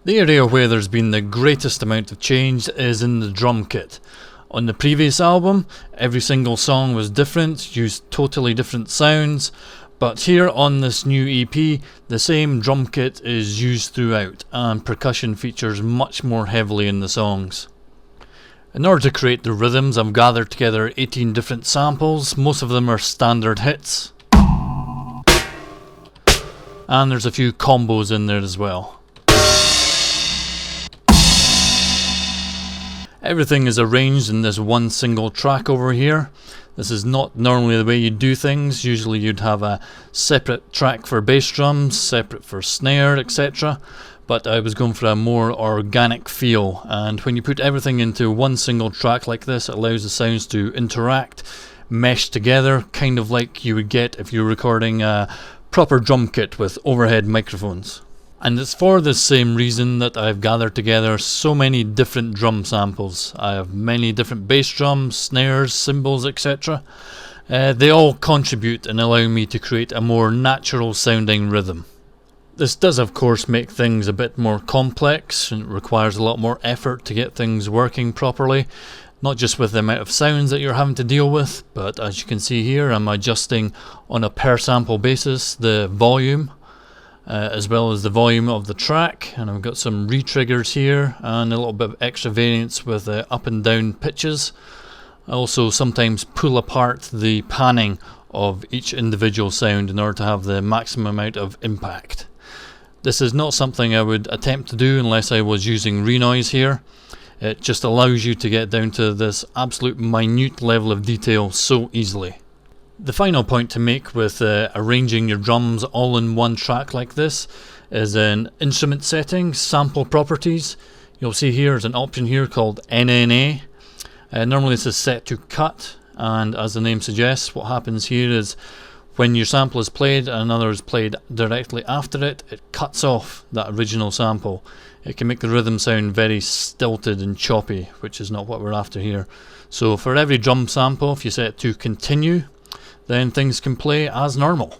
The area where there's been the greatest amount of change is in the drum kit. On the previous album, every single song was different, used totally different sounds, but here on this new EP, the same drum kit is used throughout, and percussion features much more heavily in the songs. In order to create the rhythms, I've gathered together 18 different samples. Most of them are standard hits, and there's a few combos in there as well. Everything is arranged in this one single track over here. This is not normally the way you do things. Usually you'd have a separate track for bass drums, separate for snare, etc. But I was going for a more organic feel, and when you put everything into one single track like this, it allows the sounds to interact, mesh together, kind of like you would get if you're recording a proper drum kit with overhead microphones. And it's for the same reason that I've gathered together so many different drum samples. I have many different bass drums, snares, cymbals, etc. They all contribute and allow me to create a more natural sounding rhythm. This does of course make things a bit more complex, and it requires a lot more effort to get things working properly. Not just with the amount of sounds that you're having to deal with, but as you can see here, I'm adjusting on a per sample basis the volume. As well as the volume of the track, and I've got some re-triggers here and a little bit of extra variance with up and down pitches. I also sometimes pull apart the panning of each individual sound in order to have the maximum amount of impact. This is not something I would attempt to do unless I was using Renoise here. It just allows you to get down to this absolute minute level of detail so easily. The final point to make with arranging your drums all in one track like this is in instrument settings, sample properties. You'll see here there's an option here called NNA. Normally this is set to cut, and as the name suggests, what happens here is when your sample is played and another is played directly after it, it cuts off that original sample. It can make the rhythm sound very stilted and choppy, which is not what we're after here. So for every drum sample, if you set it to continue, then things can play as normal.